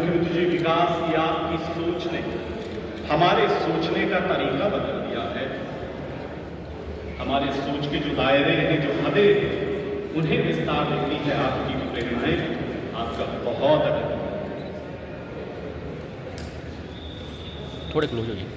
मुख्यमंत्री जी, विकास या आपकी सोच ने हमारे सोचने का तरीका बदल दिया है। हमारे सोच के जो दायरे हैं, जो हदें हैं, उन्हें विस्तार देती है आपकी प्रेरणाएं। आपका बहुत अभिनंदन। थोड़े क्लोज हो जाइए।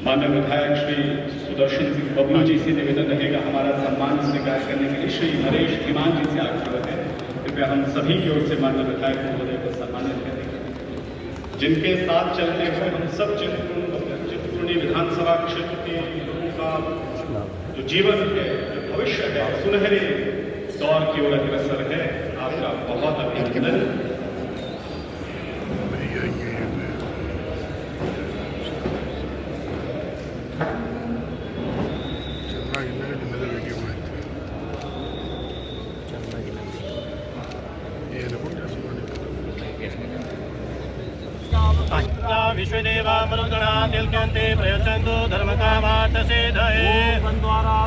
माननीय विधायक श्री सुदर्शन सिंह बबलू जी से निवेदन रहेगा हमारा सम्मान स्वीकार करने के लिए श्री नरेश धीमान जी से आग्रह है। कृपया हम सभी की ओर से माननीय विधायक महोदय को सम्मानित करेंगे, जिनके साथ चलते हुए हम सब चिंतपूर्णी विधानसभा क्षेत्र के लोगों का जो जीवन है, जो भविष्य है, सुनहरे दौर की ओर अग्रसर है। आपका बहुत अभिनंदन। विश्वदेवा मरुद्गणा तिलक्यन्ते प्रयच्छन्तु धर्मकामार्थसिद्धये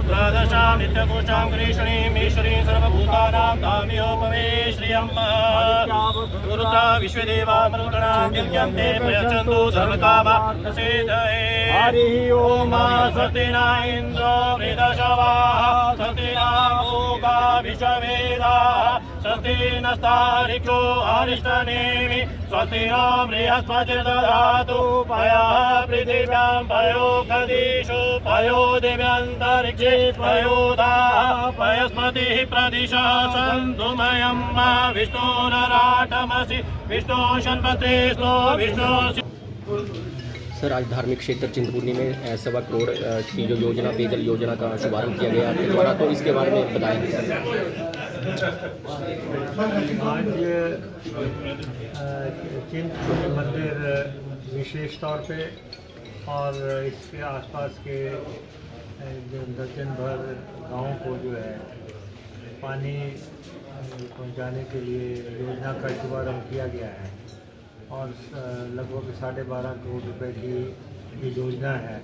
द्वादशां नित्यकोशां गणेशणीम् ईश्वरीं सर्वभूतानां तामियोपमे श्रियम् गुरुता विश्वदेवा मरुद्गणा तिलक्यन्ते प्रयच्छन्तु धर्मकामार्थसिद्धये हरिः ओम स्वस्ति न इन्द्रो वृद्धश्रवाः स्वस्ति न मूका विश्ववेदाः स्वस्ति नस्तारिक्षो अरिष्टनेमि स्वस्ति नो बृहस्पतिर्दधातु पयः पृथिव्यां पयो गदिषु पयो दिव्यान्तरिक्षे पयोदाः पयस्पतिः प्रदिशः सन्तु मयं मा विष्णोरराटमसि विष्णो शन्पते स्तो विष्णो। सर, आज धार्मिक क्षेत्र चिंतपूर्णी में 1.25 करोड़ की जो योजना पेयजल योजना का शुभारंभ किया गया आपके द्वारा, तो इसके बारे में बताएं। आज चिंतपूर्णी मंदिर विशेष तौर पे और इसके आसपास के दर्जन भर गाँव को जो है पानी पहुंचाने के लिए योजना का शुभारंभ किया गया है और लगभग 12.5 करोड़ रुपए की ये योजना है।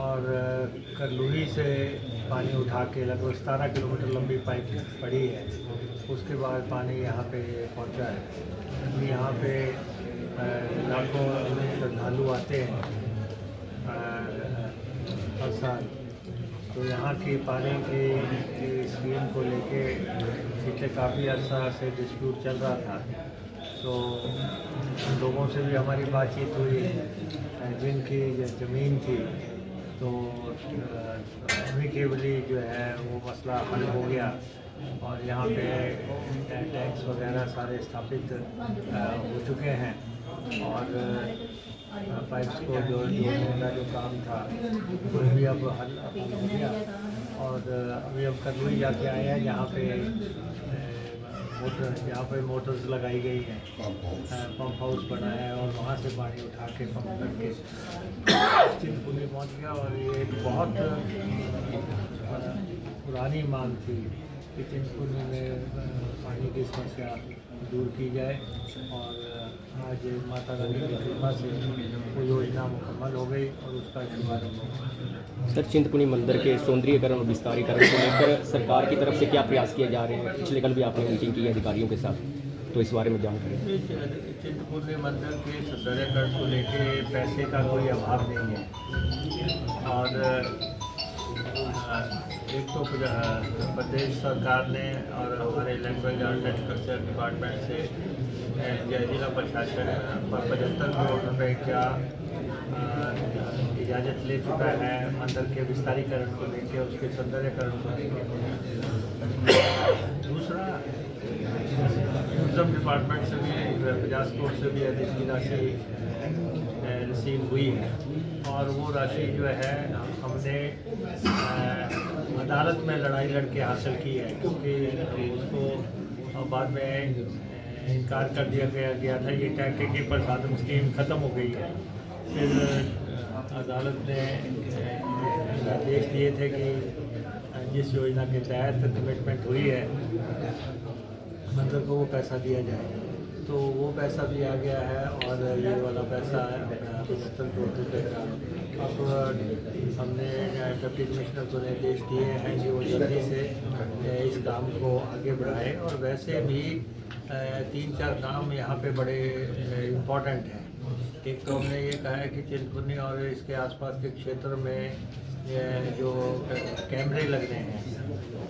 और करलूही से पानी उठा के लगभग 17 किलोमीटर लंबी पाइप पड़ी है, उसके बाद पानी यहाँ पे पहुँचा है। यहाँ पे लाखों श्रद्धालु आते हैं हर साल। तो यहाँ की पानी की स्कीम को लेके पिछले काफ़ी अर्सा से डिस्प्यूट चल रहा था, तो लोगों से भी हमारी बातचीत हुई जिनकी ज़मीन थी, तो एमिकेबली जो है वो मसला हल हो गया और यहाँ पे टैंक्स वगैरह सारे स्थापित हो चुके हैं और पाइप्स को जोड़ने का जो काम था वो भी अब हल हो गया। और अभी हम करलूही जाके आए हैं जहाँ पे मोटर्स लगाई गई हैं, पंप हाउस बना है और वहाँ से पानी उठा के पंप करके चिंतपूर्णी पहुँच गया। और ये एक बहुत पुरानी मांग थी कि चिंतपूर्णी में पानी की समस्या दूर की जाए और आज माता रानी की कृपा से वो योजना मुकम्मल हो गई और उसका शुभारंभ हो गया। सर, चिंतपूर्णी मंदिर के सौंदर्यीकरण और विस्तारीकरण को लेकर सरकार की तरफ से क्या प्रयास किए जा रहे हैं? पिछले कल भी आपने मीटिंग की अधिकारियों के साथ, तो इस बारे में जानकारी। चिंतपूर्णी मंदिर के सौंदर्यीकरण को लेके पैसे का कोई अभाव नहीं है और एक तो प्रदेश सरकार ने और हमारे लैंग्वेज और कल्चर डिपार्टमेंट से जिला प्रशासन पर 75 करोड़ रुपए का इजाज़त ले चुका है मंदिर के विस्तारीकरण को लेकर, उसके सौंदर्यकरण को लेकर। दूसरा, टूरिज्म डिपार्टमेंट से भी 50 करोड़ से भी अधिक की राशि रिसीव हुई है और वो राशि जो है हमने अदालत में लड़ाई लड़के हासिल की है, क्योंकि उसको बाद में इनकार कर दिया गया था। ये टैक्स की प्रसादम स्कीम ख़त्म हो गई है। फिर अदालत ने निर्देश दिए थे कि जिस योजना के तहत कमिटमेंट हुई है मंदिर को वो पैसा दिया जाए, तो वो पैसा भी आ गया है और ये वाला पैसा 75 करोड़ रुपये का अब हमने डिप्टी कमिश्नर को निर्देश दिए हैं कि वो जल्दी से इस काम को आगे बढ़ाए। और वैसे भी 3-4 काम यहाँ पे बड़े इम्पोर्टेंट हैं। एक तो हमने ये कहा है कि चिंतपूर्णी और इसके आसपास के क्षेत्र में जो कैमरे लगने हैं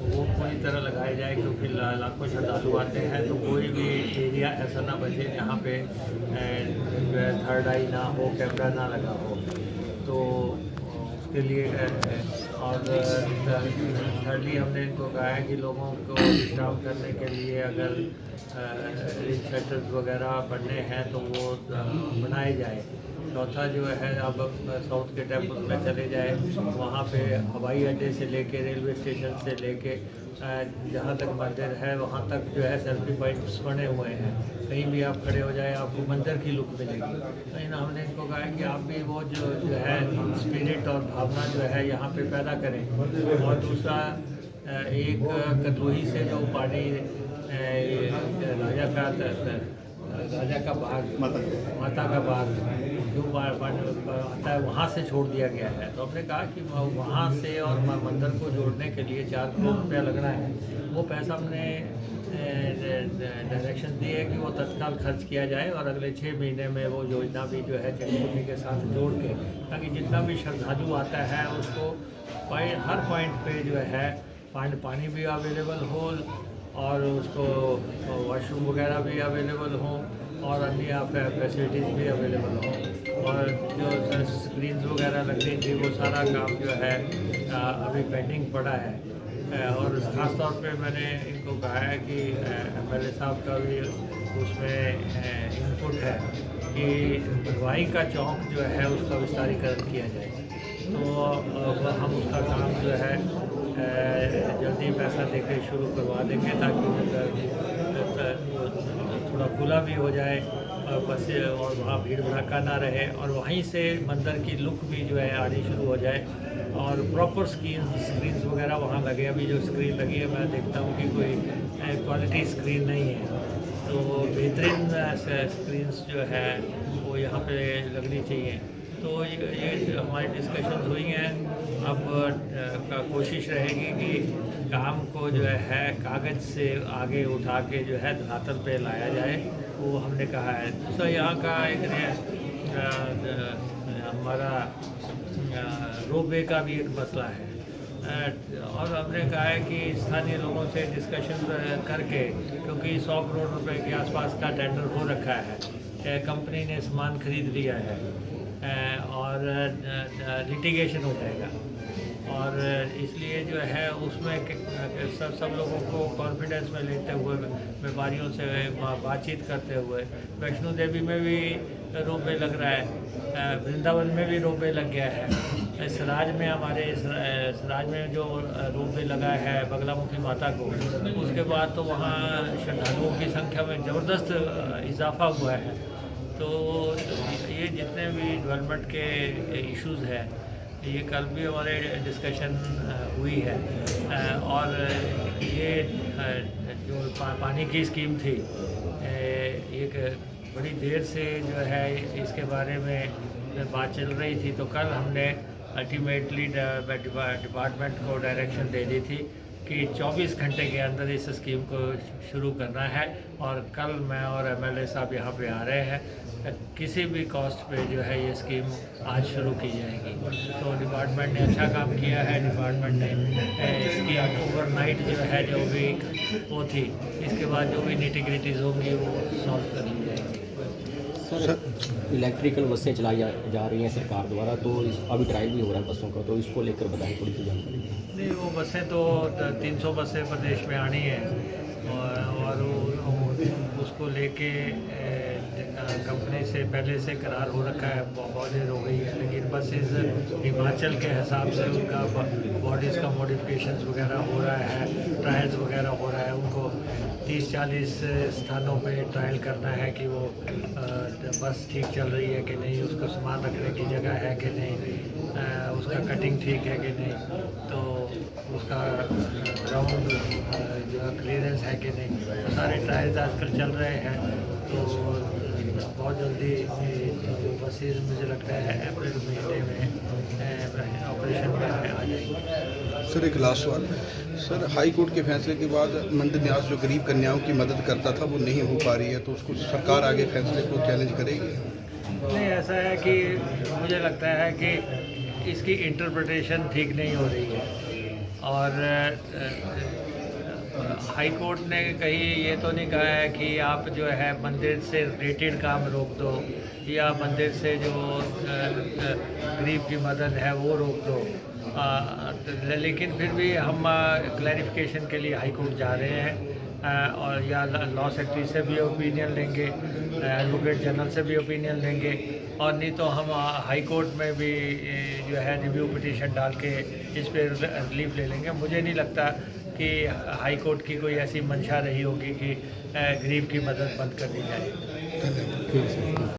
वो पूरी तरह लगाए जाए, क्योंकि लाखों श्रद्धालु आते हैं, तो कोई भी एरिया ऐसा ना बचे जहाँ पे जो है थर्ड आई ना हो, कैमरा ना लगा हो। तो उसके लिए और थर्डली हमने इनको कहा है कि लोगों को विश्राम करने के लिए अगर रिंग शेल्टर्स वगैरह बनने हैं तो वो बनाए जाए। चौथा जो है, अब साउथ के टेम्पल में चले जाए, वहाँ पे हवाई अड्डे से लेके रेलवे स्टेशन से लेके जहाँ तक मंदिर है वहाँ तक जो है सेल्फी पॉइंट्स बने हुए हैं। कहीं भी आप खड़े हो जाए आपको मंदिर की लुक मिलेगी। लेकिन हमने इनको कहा है कि आप भी वो जो है स्पिरिट और भावना जो है यहाँ पे पैदा करें। और दूसरा, एक कतोही से जो पानी राजा का बाग, माता का बाग जो पानी आता है वहाँ से छोड़ दिया गया है। तो हमने कहा कि वहाँ से और मंदिर को जोड़ने के लिए 4 करोड़ रुपया लगना है। वो पैसा हमने डायरेक्शन दी है कि वो तत्काल खर्च किया जाए और अगले 6 महीने में वो योजना भी जो है चिंतपूर्णी के साथ जोड़ के, ताकि जितना भी श्रद्धालु आता है उसको हर पॉइंट पे जो है पानी भी अवेलेबल हो और उसको वॉशरूम वगैरह भी अवेलेबल हों और अन्य फैसिलिटीज़ भी अवेलेबल हों। और जो स्क्रीन्स वगैरह लगनी थी वो सारा काम जो है अभी पेंडिंग पड़ा है। और ख़ास तौर पे मैंने इनको कहा है कि MLA साहब का भी उसमें इनपुट है कि भरवाई का चौक जो है उसका विस्तारीकरण किया जाए। तो हम उसका काम जो है जल्दी पैसा देकर शुरू करवा देंगे, ताकि थोड़ा खुला भी हो जाए और बसें और वहाँ भीड़ भड़ाका ना रहे, और वहीं से मंदिर की लुक भी जो है आनी शुरू हो जाए और प्रॉपर स्क्रीन्स वगैरह वहाँ लगे। अभी जो स्क्रीन लगी है मैं देखता हूँ कि कोई क्वालिटी स्क्रीन नहीं है, तो बेहतरीन स्क्रीन्स जो है वो यहाँ पे लगनी चाहिए। तो ये हमारी डिस्कशंस हुई हैं। अब कोशिश रहेगी कि काम को जो है कागज़ से आगे उठा के जो है धरातल पे लाया जाए, वो हमने कहा है। तो यहाँ का एक हमारा रोपवे का भी एक मसला है, और हमने कहा है कि स्थानीय लोगों से डिस्कशन करके, क्योंकि 100 करोड़ रुपए के आसपास का टेंडर हो रखा है, कंपनी ने सामान खरीद लिया है और लिटिगेशन हो जाएगा। और इसलिए जो है उसमें सब लोगों को कॉन्फिडेंस में लेते हुए, व्यापारियों से बातचीत करते हुए, वैष्णो देवी में भी रोपवे लग रहा है, वृंदावन में भी रोपवे लग गया है, सराज में हमारे सराज में जो रोपवे लगा है बगलामुखी माता को, उसके बाद तो वहाँ श्रद्धालुओं की संख्या में ज़बरदस्त इजाफा हुआ है। तो ये जितने भी डेवलपमेंट के इश्यूज़ हैं, ये कल भी हमारे डिस्कशन हुई है। और ये जो पानी की स्कीम थी, एक बड़ी देर से जो है इसके बारे में बात चल रही थी, तो कल हमने अल्टीमेटली डिपार्टमेंट को डायरेक्शन दे दी थी कि 24 घंटे के अंदर इस स्कीम को शुरू करना है। और कल मैं और MLA साहब यहाँ पे आ रहे हैं, किसी भी कॉस्ट पे जो है ये स्कीम आज शुरू की जाएगी। तो डिपार्टमेंट ने अच्छा काम किया है। डिपार्टमेंट ने इसकी ओवरनाइट जो है जो भी वो थी, इसके बाद जो भी निटिग्रिटीज़ होंगी वो सॉल्व कर ली जाएगी। सर, इलेक्ट्रिकल बसें चलाई जा रही हैं सरकार द्वारा, तो अभी ट्रायल भी हो रहा है बसों का, तो इसको लेकर बताएं थोड़ी सी जानकारी। नहीं, वो बसें तो 300 बसें प्रदेश में आनी है और उसको लेके कंपनी से पहले से करार हो रखा है, बहुत देर हो गई है। लेकिन बसेस हिमाचल के हिसाब से उनका बॉडीज़ का मॉडिफिकेशंस वगैरह हो रहा है, ट्रायल्स वगैरह हो रहा है। उनको 30-40 स्थानों पे ट्रायल करना है कि वो बस ठीक चल रही है कि नहीं, उसको सामान रखने की जगह है कि नहीं, उसका कटिंग ठीक है कि नहीं, तो उसका ग्राउंड जो क्लियरेंस है कि नहीं, सारे ट्रायल्स आजकल चल रहे हैं। तो बहुत जल्दी वसीर मुझे लगता है अप्रैल महीने में ऑपरेशन में आ जाएगी। सर एक लास्ट सवाल सर, हाई कोर्ट के फैसले के बाद मंदिर न्यास जो गरीब कन्याओं की मदद करता था वो नहीं हो पा रही है, तो उसको सरकार आगे फैसले को चैलेंज करेगी? नहीं, ऐसा है कि मुझे लगता है कि इसकी इंटरप्रिटेशन ठीक नहीं हो रही है और हाई कोर्ट ने कहीं ये तो नहीं कहा है कि आप जो है मंदिर से रिलेटेड काम रोक दो या मंदिर से जो गरीब की मदद है वो रोक दो, लेकिन फिर भी हम क्लैरिफिकेशन के लिए हाई कोर्ट जा रहे हैं और या लॉ सेक्रेटरी से भी ओपिनियन लेंगे, एडवोकेट जनरल से भी ओपिनियन लेंगे और नहीं तो हम हाई कोर्ट में भी जो है रिव्यू पिटीशन डाल के इस पर रिलीफ ले लेंगे। मुझे नहीं लगता कि हाई कोर्ट की कोई ऐसी मंशा रही होगी कि गरीब की मदद बंद कर दी जाए।